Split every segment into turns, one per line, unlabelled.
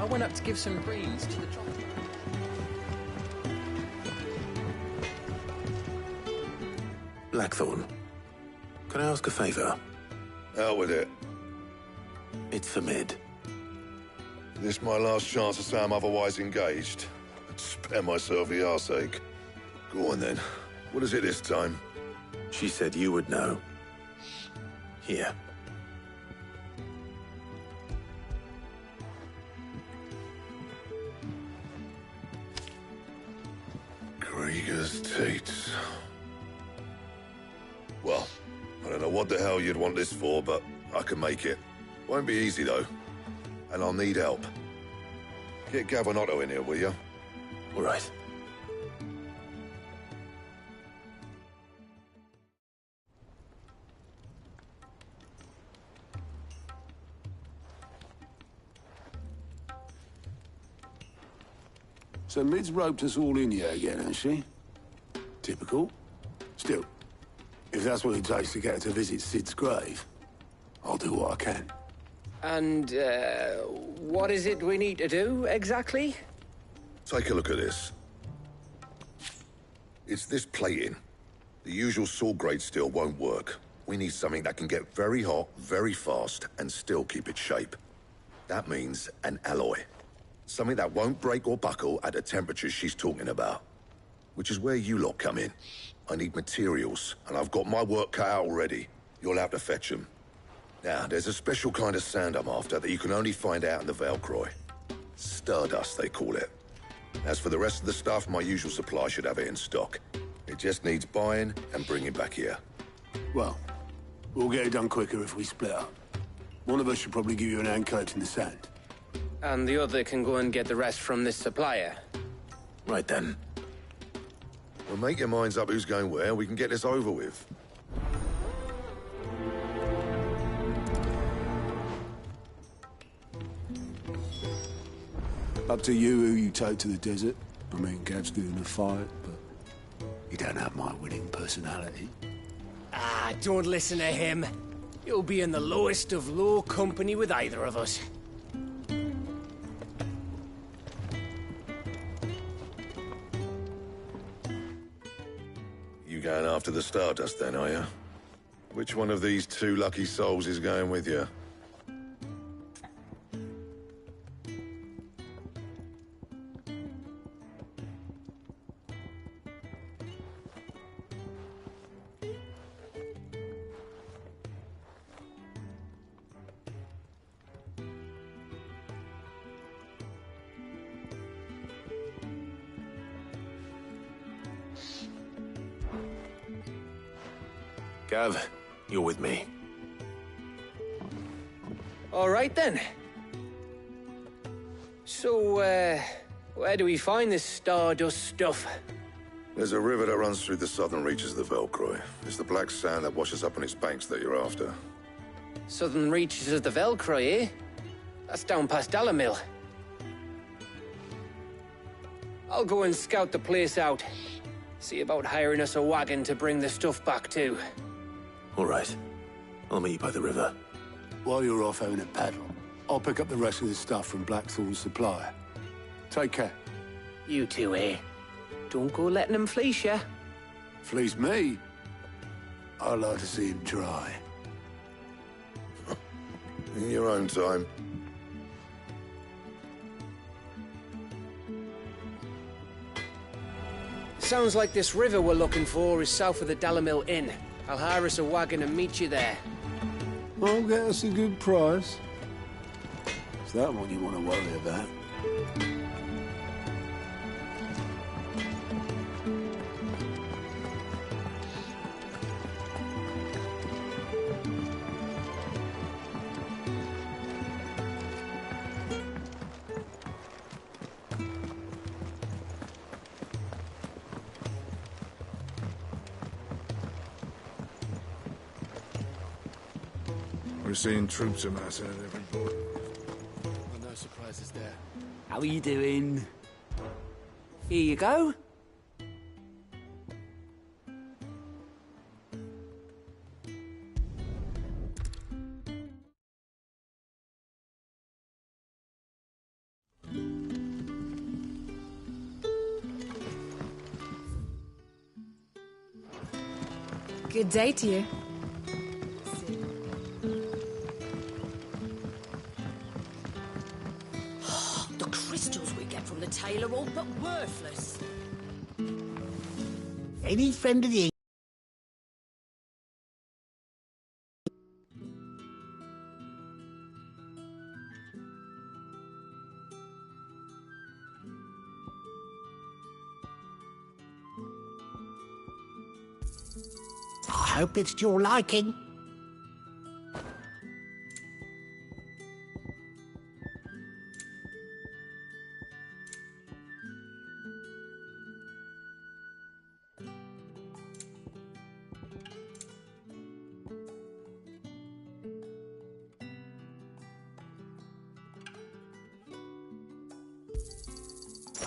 went up to give some greens to the chocolate.
Blackthorn, can I ask a favour?
Out with it.
It's for Mid.
This my last chance to say I'm otherwise engaged. I'd spare myself the arseache. Go on then. What is it this time?
She said you would know. Here.
Krieger's teats. Well, I don't know what the hell you'd want this for, but I can make it. Won't be easy, though. And I'll need help. Get Gavin Otto in here, will you?
All right.
So Mid's roped us all in here again, has she? Typical. Still, if that's what it takes to get her to visit Sid's grave, I'll do what I can.
And, what is it we need to do, exactly?
Take a look at this. It's this plating. The usual sword grade steel won't work. We need something that can get very hot, very fast, and still keep its shape. That means an alloy. Something that won't break or buckle at the temperatures she's talking about. Which is where you lot come in. I need materials, and I've got my work cut out already. You'll have to fetch them. Now, there's a special kind of sand I'm after that you can only find out in the Ffxvi. Stardust, they call it. As for the rest of the stuff, my usual supply should have it in stock. It just needs buying and bringing back here.
Well, we'll get it done quicker if we split up. One of us should probably give you an hand collecting the sand.
And the other can go and get the rest from this supplier.
Right then.
Well, make your minds up who's going where, we can get this over with.
Up to you who you take to the desert. I mean, Gav's doing the fight, but you don't have my winning personality.
Ah, don't listen to him. You'll be in the lowest of low company with either of us.
You going after the Stardust then, are you? Which one of these two lucky souls is going with you?
Gav, you're with me.
All right, then. So, where do we find this Stardust stuff?
There's a river that runs through the southern reaches of the Ffxvi. It's the black sand that washes up on its banks that you're after.
Southern reaches of the Ffxvi, eh? That's down past Dalamil. I'll go and scout the place out. See about hiring us a wagon to bring the stuff back to.
All right. I'll meet you by the river.
While you're off having a paddle, I'll pick up the rest of the stuff from Blackthorn's supplier. Take care.
You two, eh? Don't go letting him fleece ya.
Fleece me? I'd like to see him try.
In your own time.
Sounds like this river we're looking for is south of the Dalamil Inn. I'll hire us a wagon and meet you there.
I'll get us a good price. Is that what you want to worry about?
We're seeing troops amass at every port.
Well, no surprises there.
How are you doing? Here you go.
Good day to you.
The crystals we get from the tail are all but worthless.
Any friend of the... I hope it's to your liking.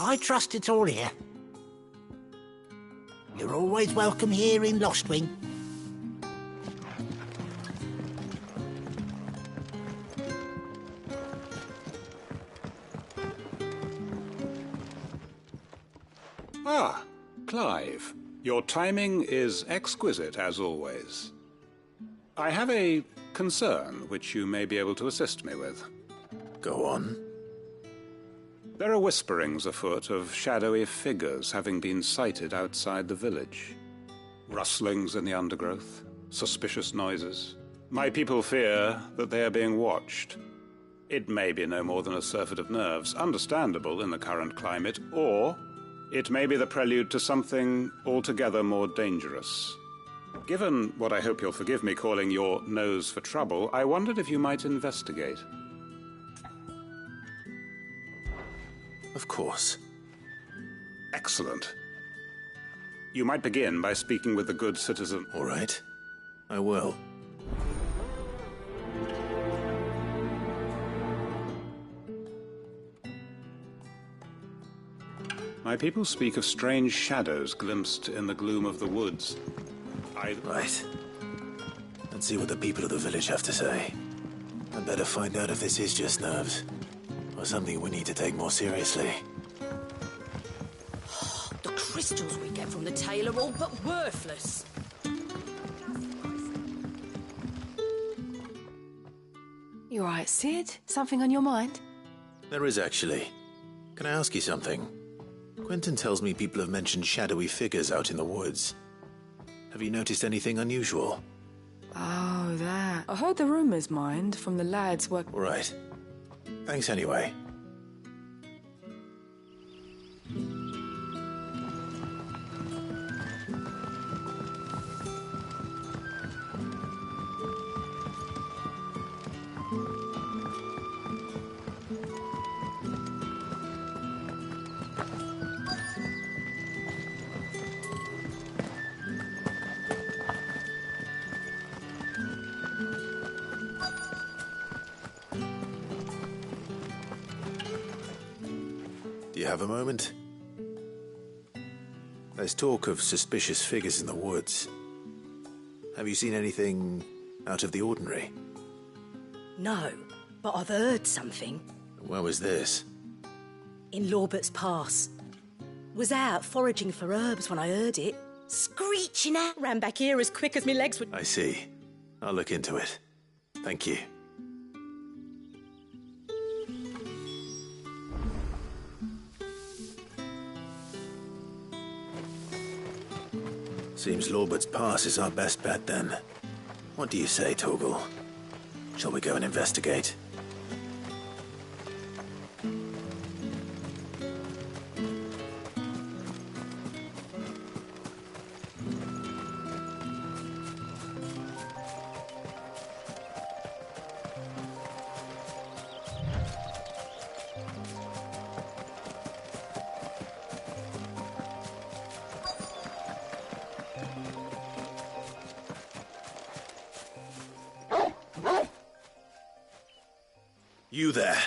I trust it's all here. You're always welcome here in Lostwing.
Ah, Clive. Your timing is exquisite, as always. I have a concern which you may be able to assist me with.
Go on.
There are whisperings afoot of shadowy figures having been sighted outside the village. Rustlings in the undergrowth, suspicious noises. My people fear that they are being watched. It may be no more than a surfeit of nerves, understandable in the current climate, or it may be the prelude to something altogether more dangerous. Given what I hope you'll forgive me calling your nose for trouble, I wondered if you might investigate.
Of course.
Excellent. You might begin by speaking with the good citizen.
All right. I will.
My people speak of strange shadows glimpsed in the gloom of the woods.
Right. Let's see what the people of the village have to say. I'd better find out if this is just nerves, or something we need to take more seriously.
The crystals we get from the tail are all but worthless.
You all right, Sid? Something on your mind?
There is actually. Can I ask you something? Quentin tells me people have mentioned shadowy figures out in the woods. Have you noticed anything unusual?
Oh, that. I heard the rumours, mind, from the lads work...
Right. Thanks anyway. Do you have a moment? There's talk of suspicious figures in the woods. Have you seen anything out of the ordinary?
No, but I've heard something.
Where was this?
In Lorbert's Pass. Was out foraging for herbs when I heard it. Screeching out, ran back here as quick as my legs would...
I see. I'll look into it. Thank you. Seems Lorbert's Pass is our best bet, then. What do you say, Torgal? Shall we go and investigate? You there.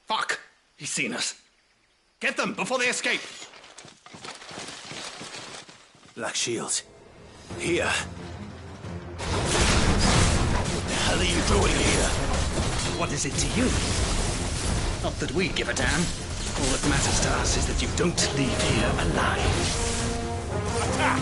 Fuck! He's seen us. Get them before they escape.
Black Shield. Here.
What the hell are you doing here? What is it to you? Not that we give a damn. All that matters to us is that you don't leave here alive. Attack!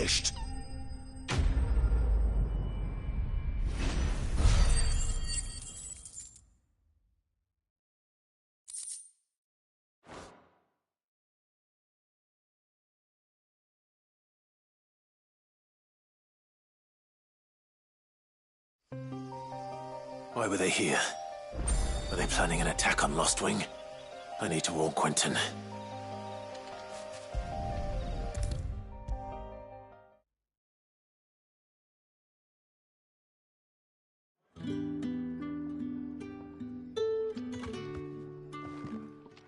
finished.
Why were they here? Are they planning an attack on Lostwing? I need to warn Quentin.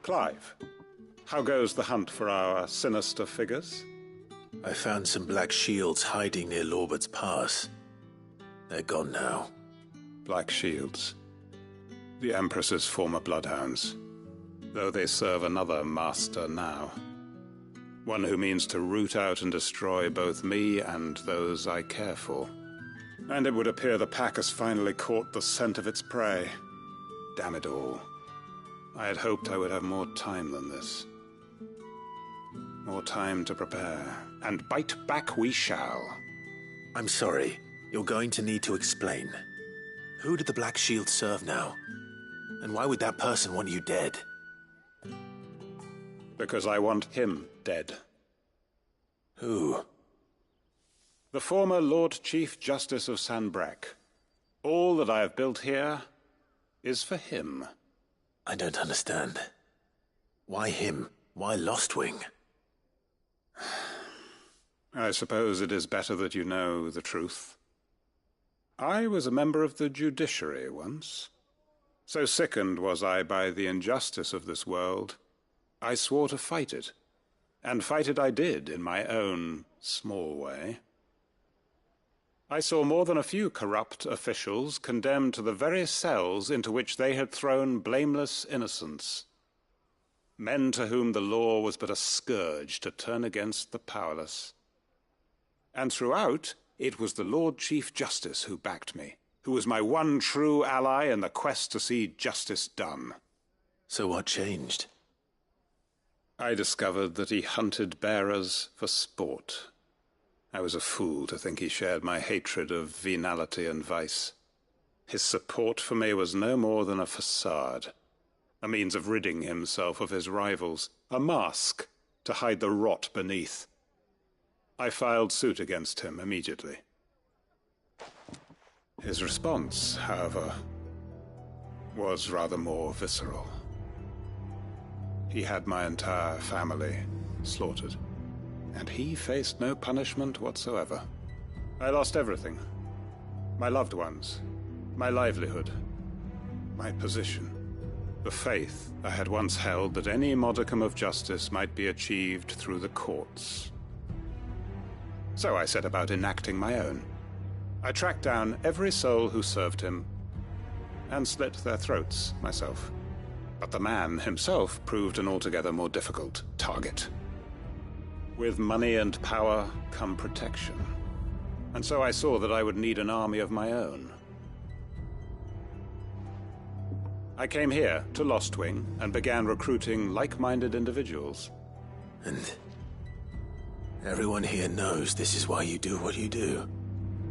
Clive, how goes the hunt for our sinister figures?
I found some black shields hiding near Lorbert's Pass. They're gone now.
Black Shields. The Empress's former bloodhounds. Though they serve another master now. One who means to root out and destroy both me and those I care for. And it would appear the pack has finally caught the scent of its prey. Damn it all. I had hoped I would have more time than this. More time to prepare. And bite back we shall.
I'm sorry. You're going to need to explain. Who did the Black Shield serve now? And why would that person want you dead?
Because I want him dead.
Who?
The former Lord Chief Justice of Sanbreque. All that I have built here is for him.
I don't understand. Why him? Why Lostwing?
I suppose it is better that you know the truth. I was a member of the judiciary once. So sickened was I by the injustice of this world, I swore to fight it. And fight it I did, in my own small way. I saw more than a few corrupt officials condemned to the very cells into which they had thrown blameless innocents. Men to whom the law was but a scourge to turn against the powerless. And throughout, it was the Lord Chief Justice who backed me, who was my one true ally in the quest to see justice done.
So what changed?
I discovered that he hunted bearers for sport. I was a fool to think he shared my hatred of venality and vice. His support for me was no more than a facade, a means of ridding himself of his rivals, a mask to hide the rot beneath. I filed suit against him immediately. His response, however, was rather more visceral. He had my entire family slaughtered, and he faced no punishment whatsoever. I lost everything. My loved ones, my livelihood, my position, the faith I had once held that any modicum of justice might be achieved through the courts. So I set about enacting my own. I tracked down every soul who served him, and slit their throats myself. But the man himself proved an altogether more difficult target. With money and power come protection. And so I saw that I would need an army of my own. I came here to Lostwing and began recruiting like-minded individuals.
And everyone here knows this is why you do what you do.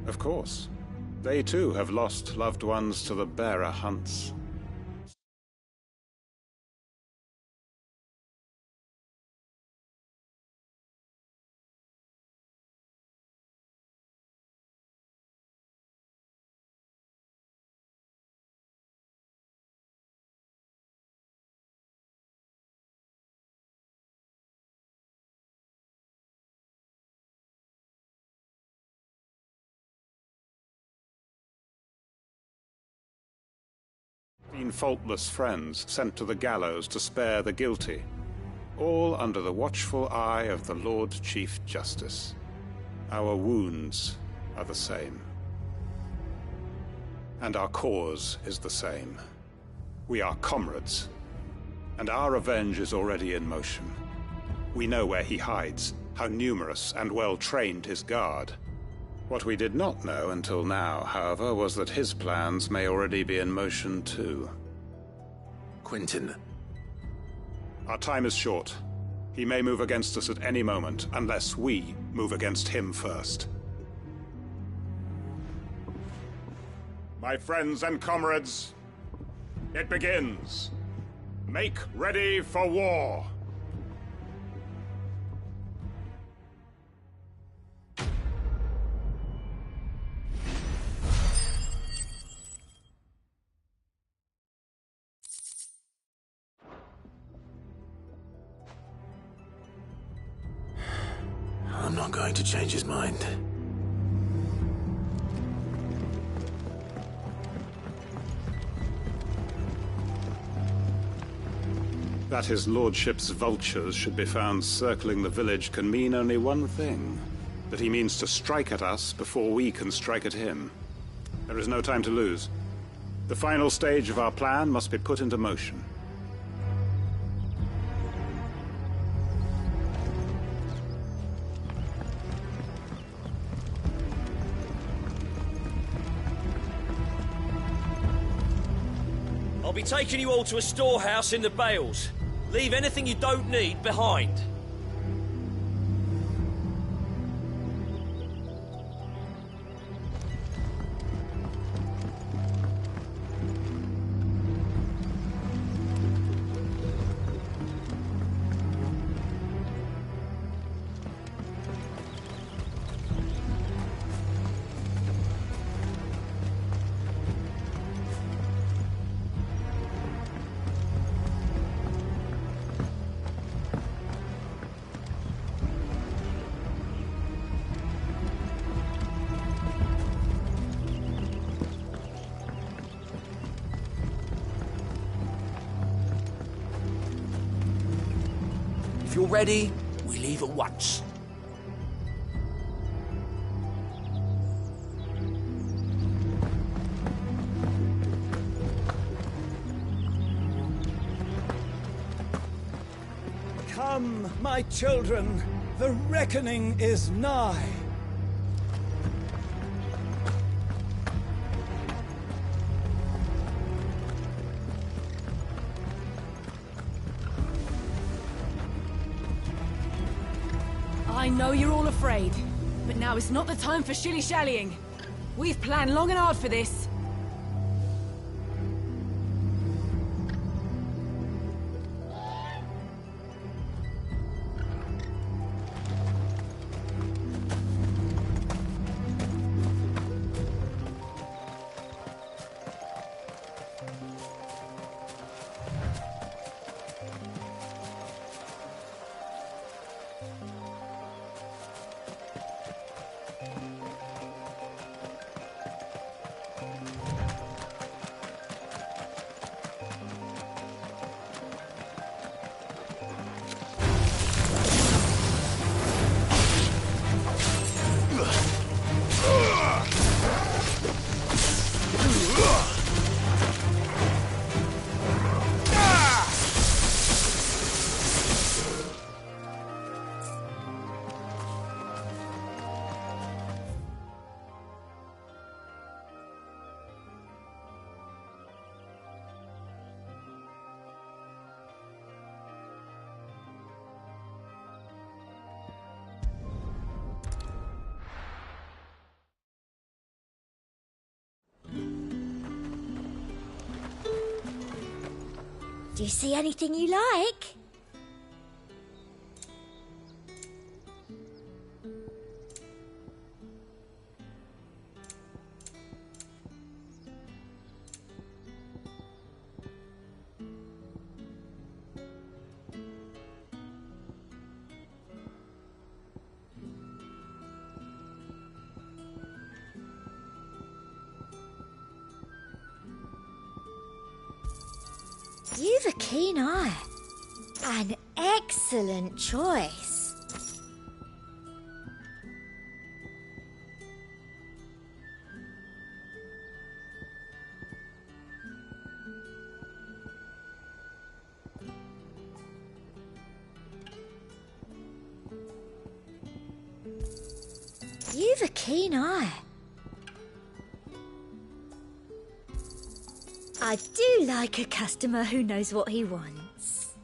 Of course. They too have lost loved ones to the bearer hunts. Faultless friends sent to the gallows to spare the guilty, all under the watchful eye of the Lord Chief Justice. Our wounds are the same. And our cause is the same. We are comrades, and our revenge is already in motion. We know where he hides, how numerous and well-trained his guard. What we did not know until now, however, was that his plans may already be in motion too.
Quentin.
Our time is short. He may move against us at any moment, unless we move against him first. My friends and comrades, it begins. Make ready for war.
I'm not going to change his mind.
That his lordship's vultures should be found circling the village can mean only one thing. That he means to strike at us before we can strike at him. There is no time to lose. The final stage of our plan must be put into motion.
I'll be taking you all to a storehouse in the Bales. Leave anything you don't need behind.
If you're ready, we leave at once.
Come, my children, the reckoning is nigh.
I know you're all afraid, but now is not the time for shilly-shallying. We've planned long and hard for this.
Do you see anything you like? You've a keen eye. An excellent choice. You've a keen eye. I do like a customer who knows what he wants.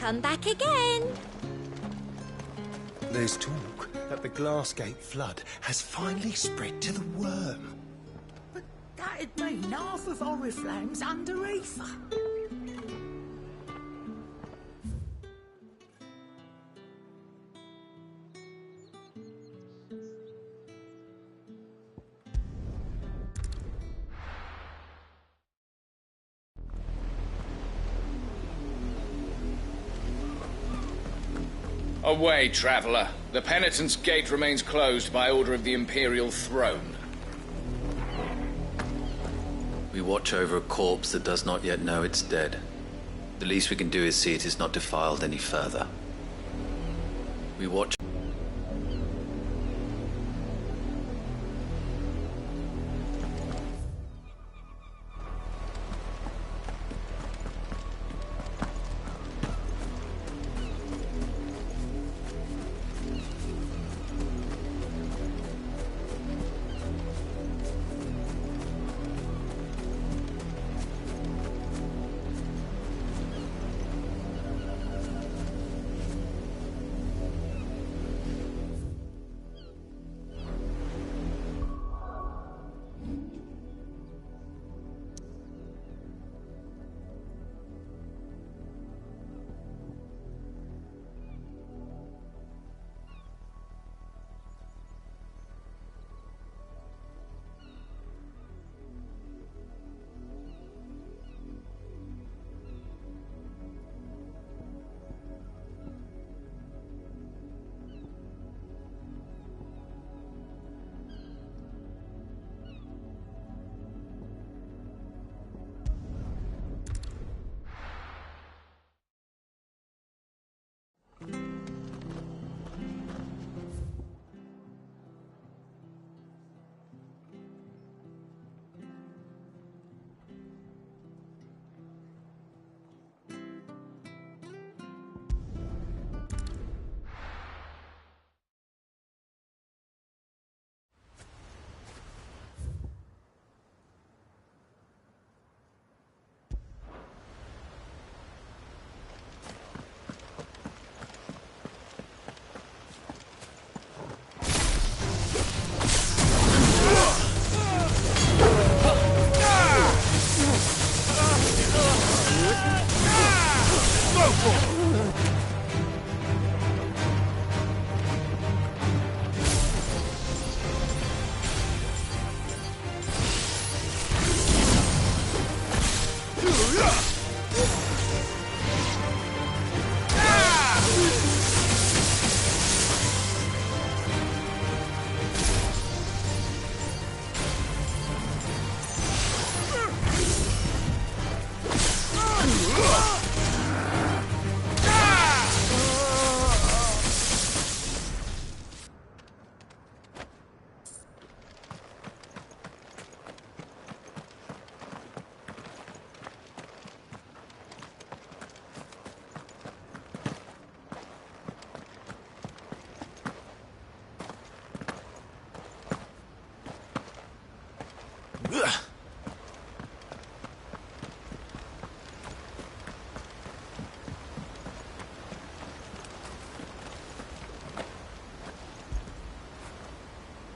Come back again.
There's talk that the Glassgate flood has finally spread to the worm.
But that'd mean half of Oriflamme's under ether.
Away, traveller. The Penitent's Gate remains closed by order of the Imperial Throne.
We watch over a corpse that does not yet know it's dead. The least we can do is see it is not defiled any further. We watch...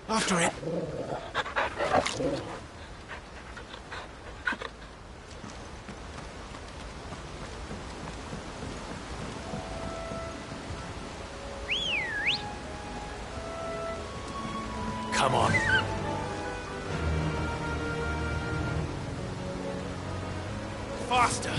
After it.
Come on. Faster.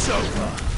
It's over.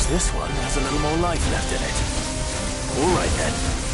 This one has a little more life left in it. All right, then.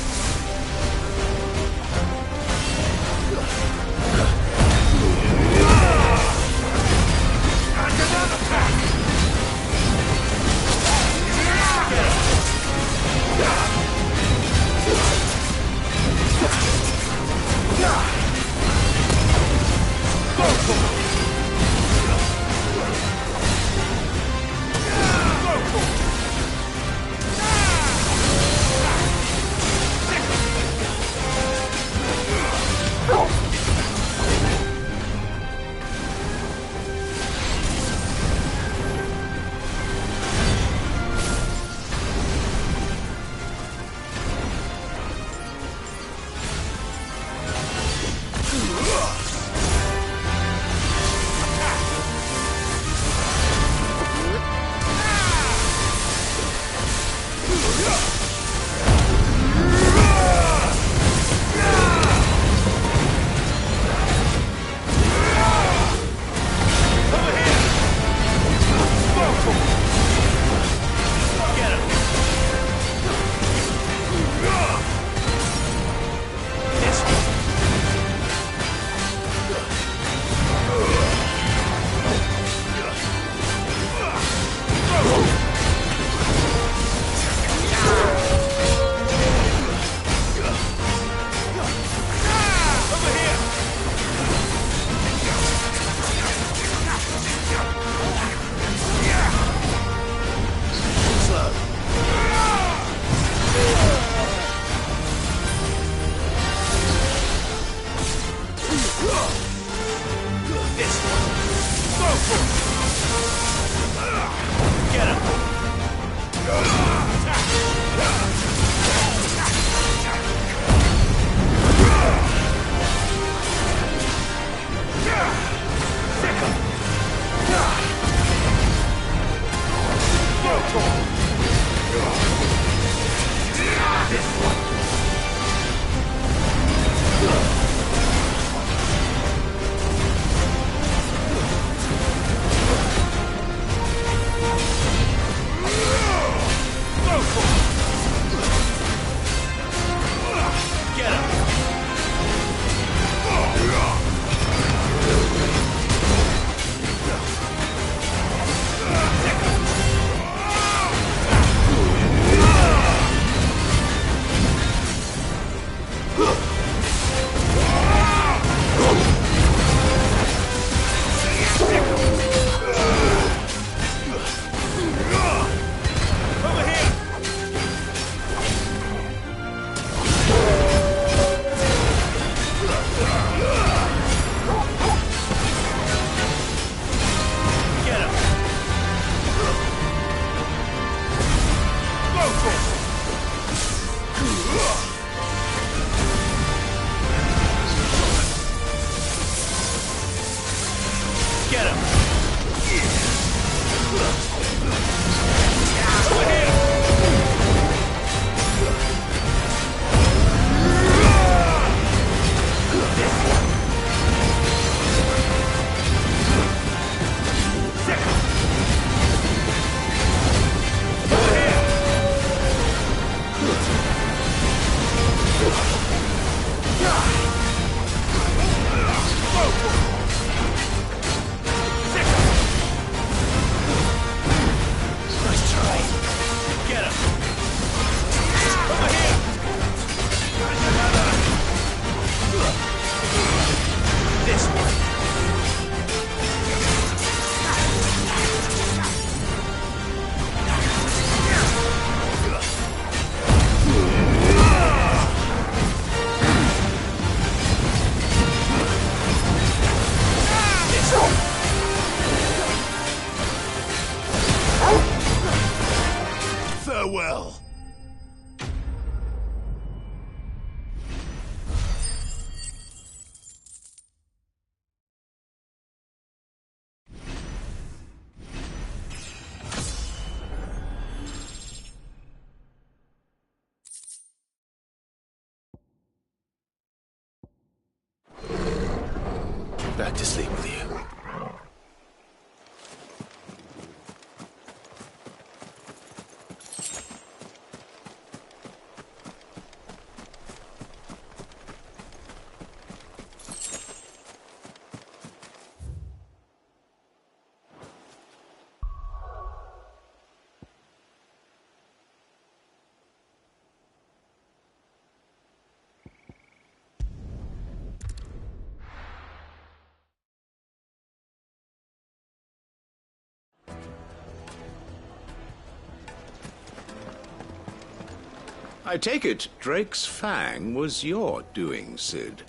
I take it Drake's Fang was your doing, Sid.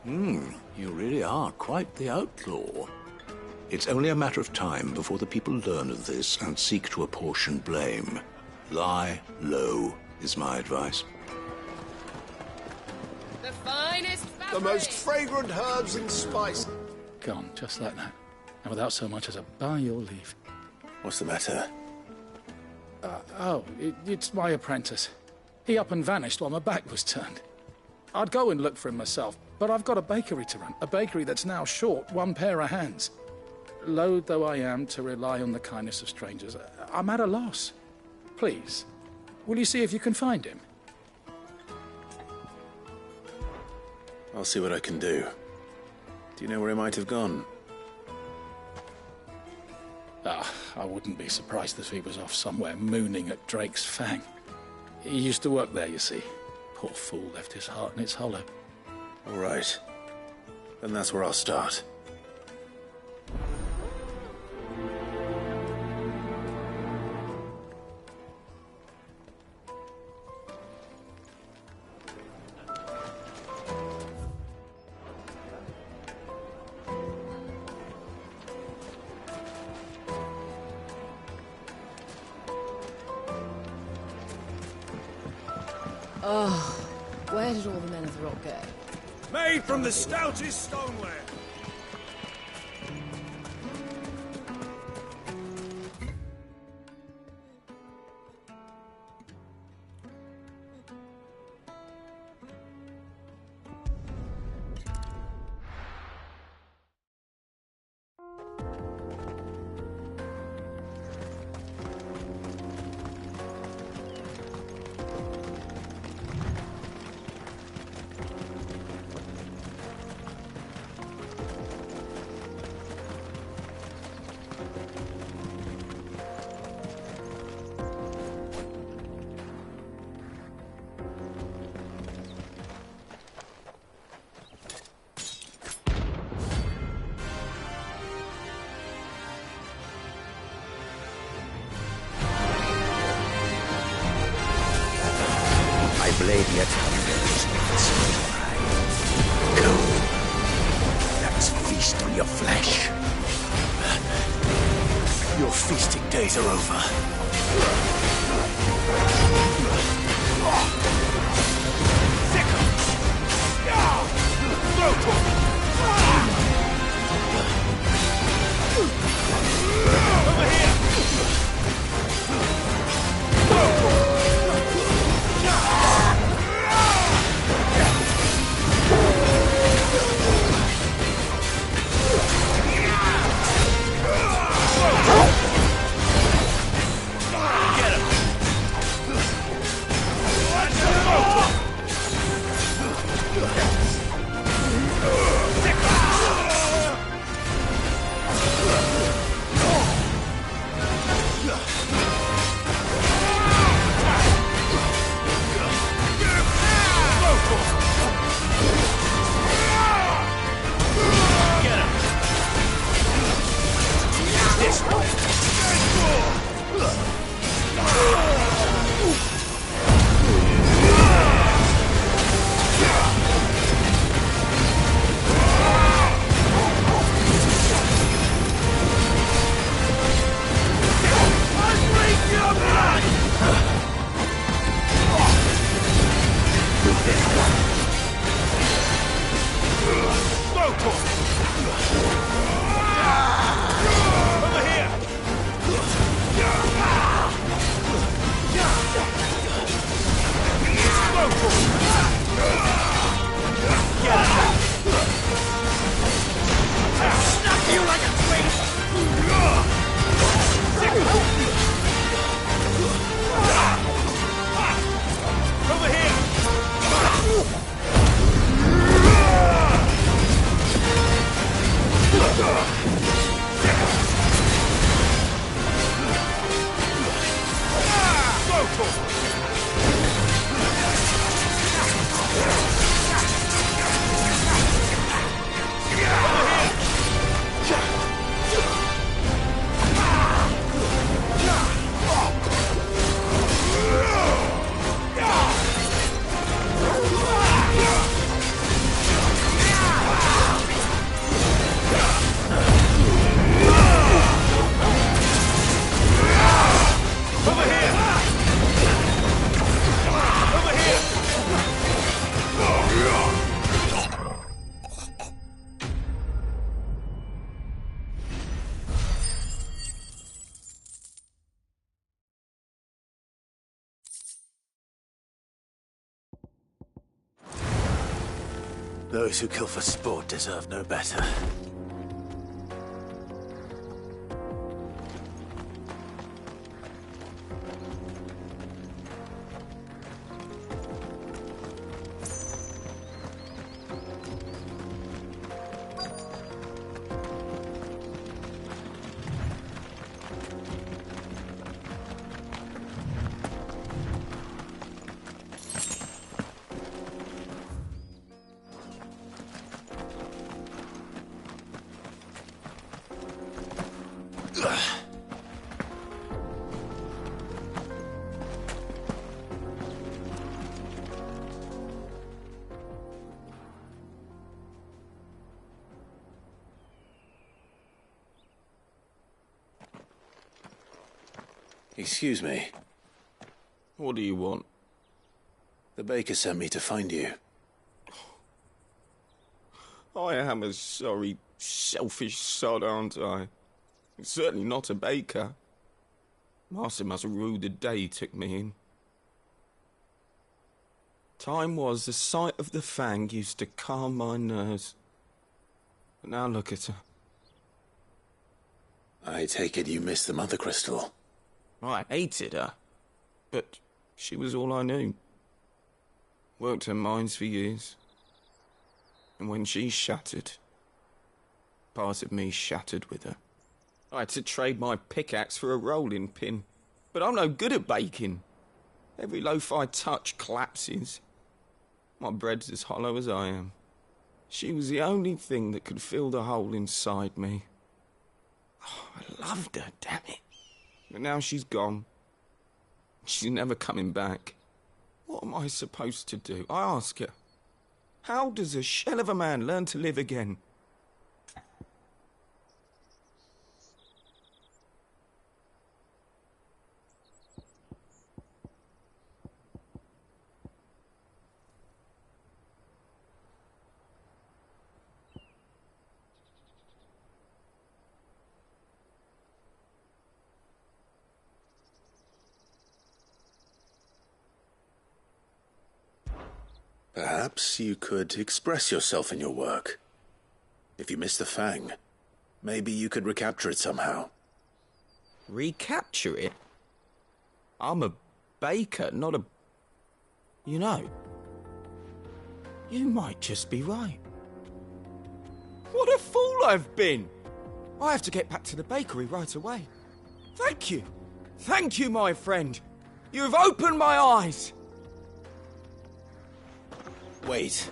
You really are quite the outlaw.
It's only a matter of time before the people learn of this and seek to apportion blame. Lie low is my advice.
The finest
The most fragrant herbs and spices.
Gone, just like that. And without so much as a by your leave.
What's the matter?
It's my apprentice. He up and vanished while my back was turned. I'd go and look for him myself, but I've got a bakery to run. A bakery that's now short one pair of hands. Loath though I am to rely on the kindness of strangers, I'm at a loss. Please, will you see if you can find him?
I'll see what I can do. Do you know where he might have gone?
I wouldn't be surprised if he was off somewhere mooning at Drake's Fang. He used to work there, you see. Poor fool left his heart in its hollow.
All right. Then that's where I'll start.
Oh, where did all the men of the rock go?
Made from the stoutest stoneware.
Blade yet thunders not samurai. Come, let's feast on your flesh.
Your feasting days are over. Those who kill for sport deserve no better. Excuse me.
What do you want?
The baker sent me to find you.
I am a sorry, selfish sod, aren't I? Certainly not a baker. Master must have ruled the day he took me in. Time was the sight of the fang used to calm my nerves. But now look at her.
I take it you missed the Mother Crystal.
I hated her, but she was all I knew. Worked her mines for years. And when she shattered, part of me shattered with her. I had to trade my pickaxe for a rolling pin, but I'm no good at baking. Every loaf I touch collapses. My bread's as hollow as I am. She was the only thing that could fill the hole inside me. Oh, I loved her, damn it. But now she's gone. She's never coming back. What am I supposed to do? I ask her. How does a shell of a man learn to live again?
Perhaps you could express yourself in your work. If you miss the Fang, maybe you could recapture it somehow.
Recapture it? I'm a baker, not a... You know, you might just be right. What a fool I've been! I have to get back to the bakery right away. Thank you. Thank you, my friend. You've opened my eyes.
Wait.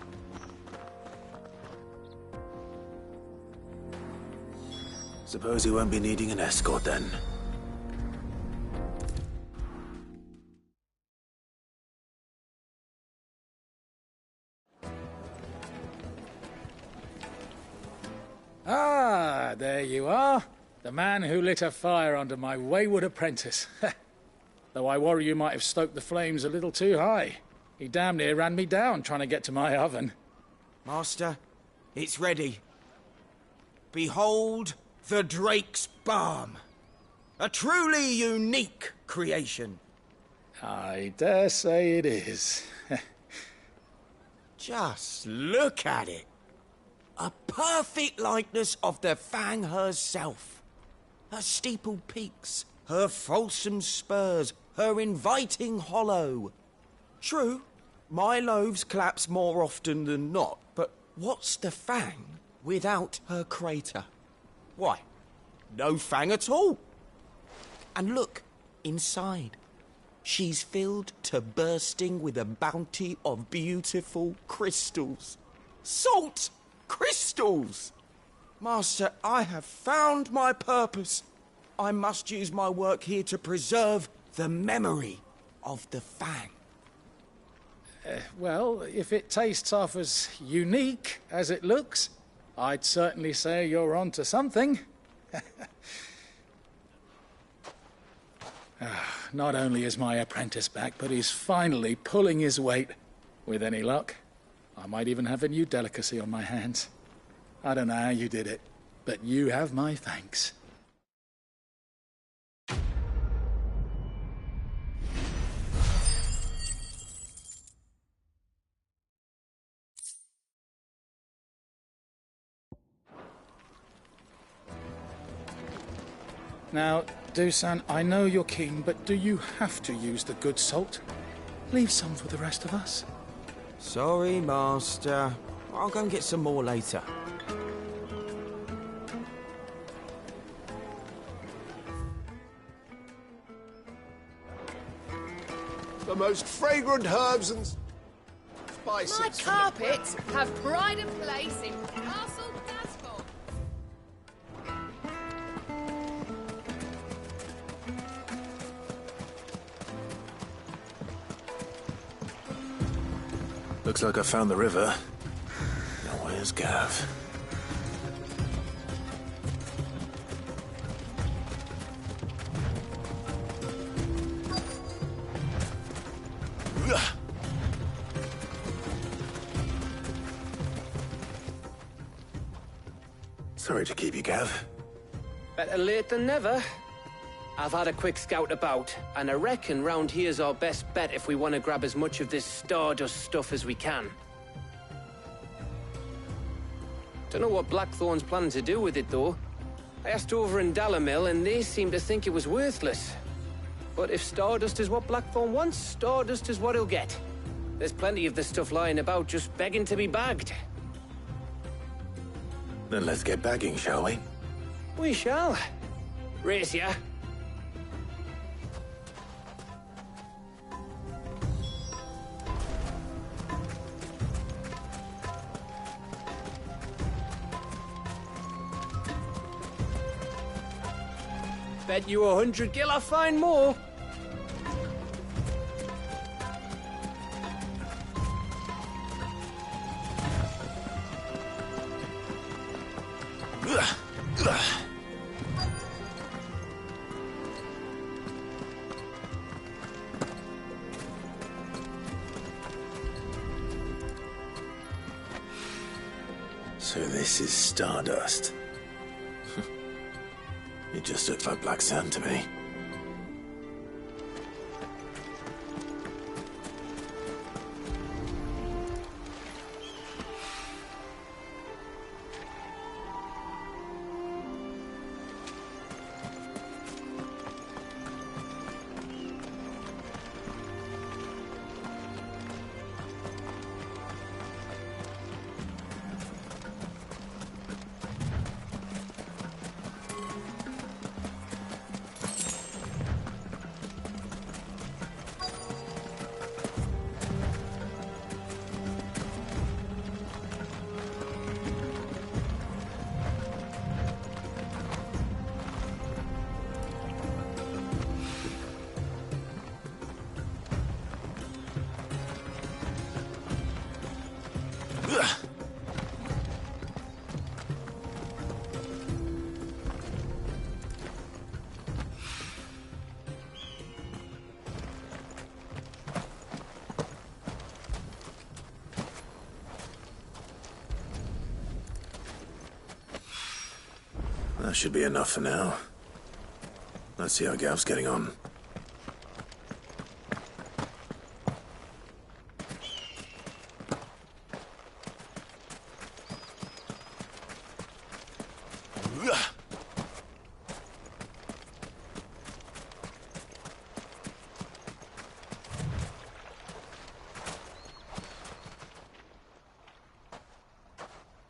Suppose you won't be needing an escort then.
Ah, there you are. The man who lit a fire under my wayward apprentice. Though I worry you might have stoked the flames a little too high. He damn near ran me down trying to get to my oven.
Master, it's ready. Behold the Drake's Balm. A truly unique creation.
I dare say it is.
Just look at it. A perfect likeness of the Fang herself. Her steepled peaks, her fulsome spurs, her inviting hollow. True, my loaves collapse more often than not, but what's the Fang without her crater? Why, no Fang at all. And look, inside. She's filled to bursting with a bounty of beautiful crystals. Salt crystals! Master, I have found my purpose. I must use my work here to preserve the memory of the Fang.
Well, if it tastes half as unique as it looks, I'd certainly say you're onto something. Not only is my apprentice back, but he's finally pulling his weight. With any luck, I might even have a new delicacy on my hands. I don't know how you did it, but you have my thanks. Now, Dusan, I know you're keen, but do you have to use the good salt? Leave some for the rest of us.
Sorry, Master. I'll go and get some more later.
The most fragrant herbs and spices.
My carpets have pride and place in Castle Dasford.
Looks like I found the river. Now where's Gav? Sorry to keep you, Gav.
Better late than never. I've had a quick scout about, and I reckon round here's our best bet if we want to grab as much of this Stardust stuff as we can. Don't know what Blackthorn's planning to do with it, though. I asked over in Dalamil, and they seem to think it was worthless. But if Stardust is what Blackthorn wants, Stardust is what he'll get. There's plenty of this stuff lying about, just begging to be bagged.
Then let's get bagging, shall we?
We shall. Race ya. Bet you 100 gil I find more.
So this is Stardust. It just looks like black sand to me. That should be enough for now. Let's see how Gav's getting on.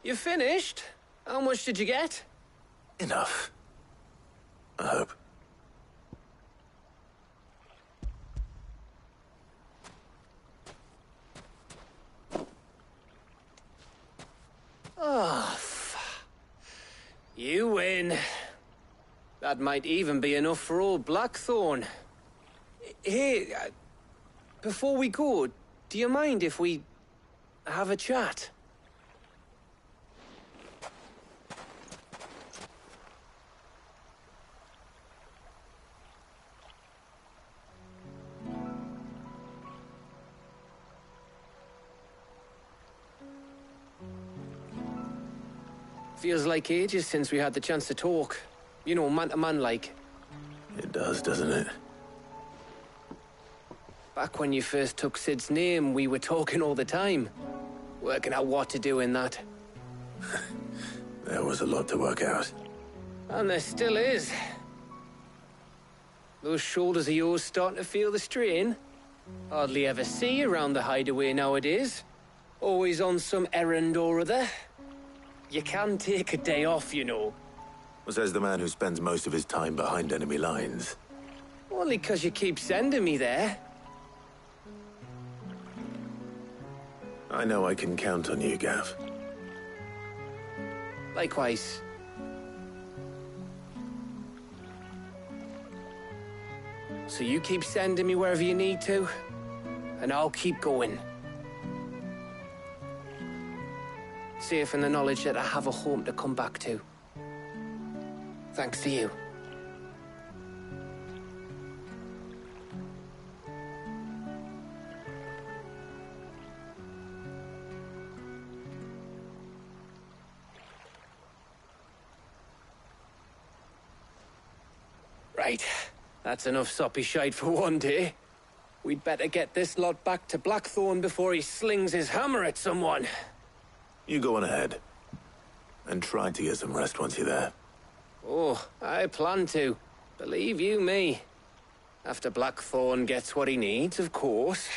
You finished? How much did you get?
Enough. I hope.
Oh, you win. That might even be enough for old Blackthorn. Hey, before we go, do you mind if we have a chat? Feels like ages since we had the chance to talk. You know, man to man like.
It does, doesn't it?
Back when you first took Sid's name, we were talking all the time. Working out what to do in that.
There was a lot to work out.
And there still is. Those shoulders of yours starting to feel the strain? Hardly ever see you around the hideaway nowadays. Always on some errand or other. You can take a day off, you know.
Says the man who spends most of his time behind enemy lines.
Only 'cause you keep sending me there.
I know I can count on you, Gav.
Likewise. So you keep sending me wherever you need to, and I'll keep going. Safe in the knowledge that I have a home to come back to. Thanks to you. Right. That's enough soppy shite for one day. We'd better get this lot back to Blackthorn before he slings his hammer at someone.
You go on ahead. And try to get some rest once you're there.
Oh, I plan to. Believe you me. After Blackthorn gets what he needs, of course.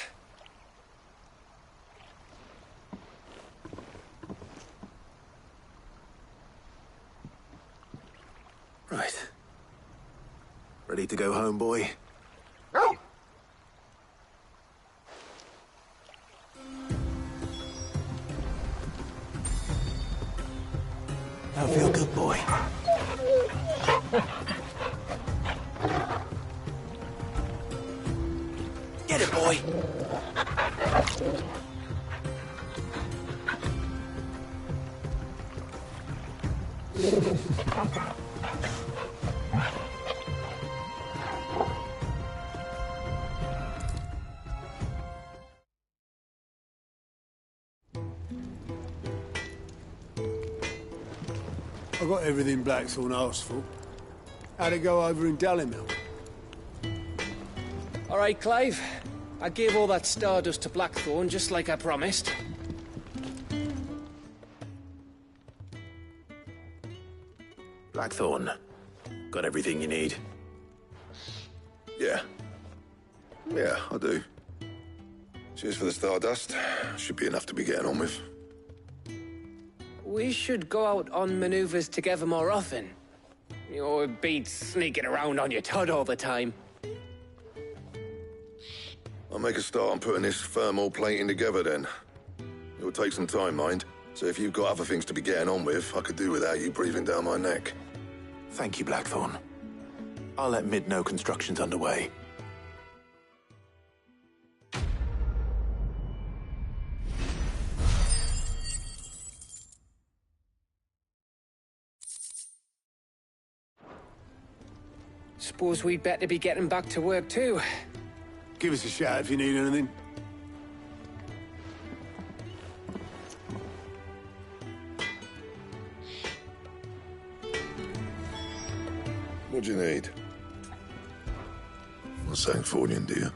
Right. Ready to go home, boy? I feel good, boy. Get it, boy.
I got everything Blackthorn asked for. How'd it go over in Dalimil?
All right, Clive. I gave all that stardust to Blackthorn, just like I promised.
Blackthorn. Got everything you need?
Yeah. Yeah, I do. Cheers for the stardust. Should be enough to be getting on with.
We should go out on maneuvers together more often. You're beat sneaking around on your tud all the time.
I'll make a start on putting this thermal plating together then. It will take some time, mind. So if you've got other things to be getting on with, I could do without you breathing down my neck.
Thank you, Blackthorn. I'll let Mid know construction's underway.
Suppose we'd better be getting back to work too.
Give us a shout if you need anything.
What do you need? Not saying Fordian, do you?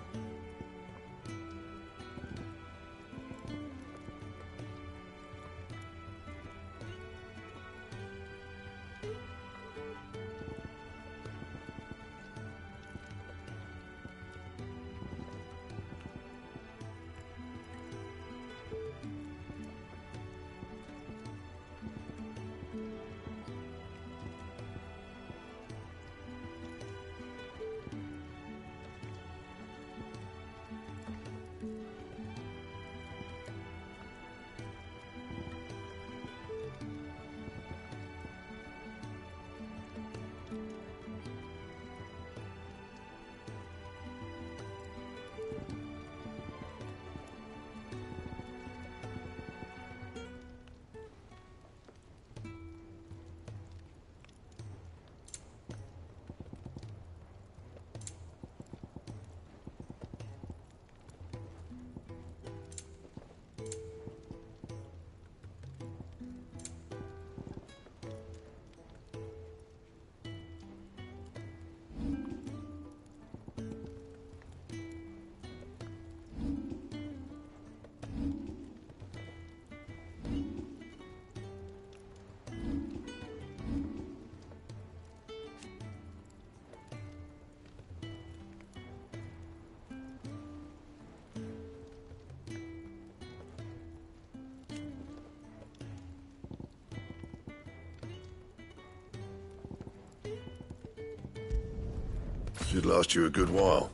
Should last you a good while.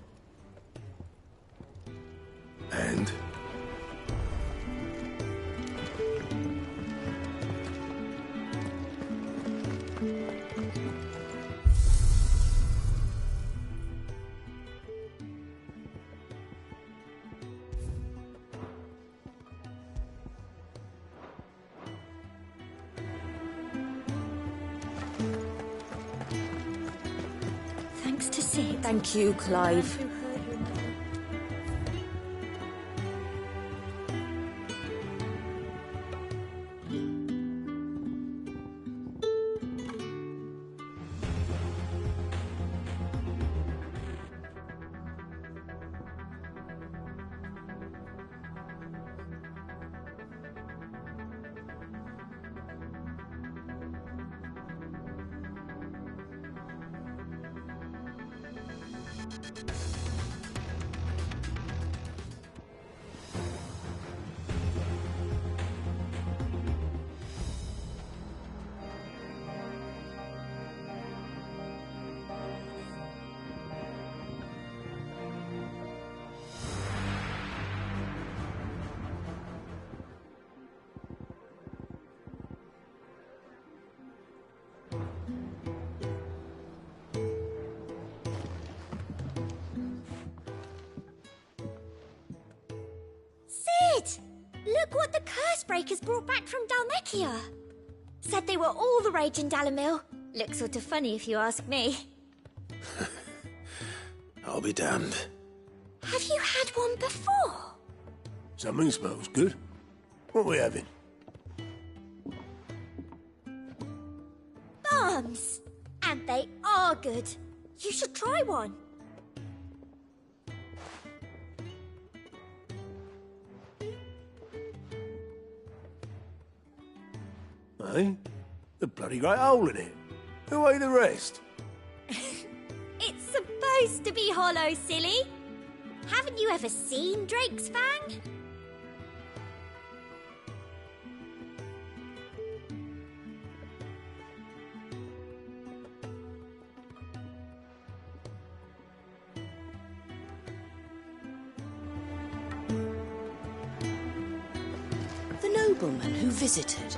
And?
Thanks to Sid.
Thank you, Clive.
Sid! Look what the Cursebreakers brought back from Dalmekia. Said they were all the rage in Dalamil. Looks sort of funny if you ask me.
I'll be damned.
Have you had one before?
Something smells good. What are we having?
Bombs! And they are good. You should try one.
Eh? The bloody great hole in it. Who ate the rest?
It's supposed to be hollow, silly. Haven't you ever seen Drake's Fang?
The nobleman who visited.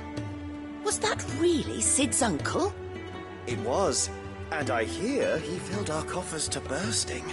Was that really Sid's uncle?
It was. And I hear he filled our coffers to bursting.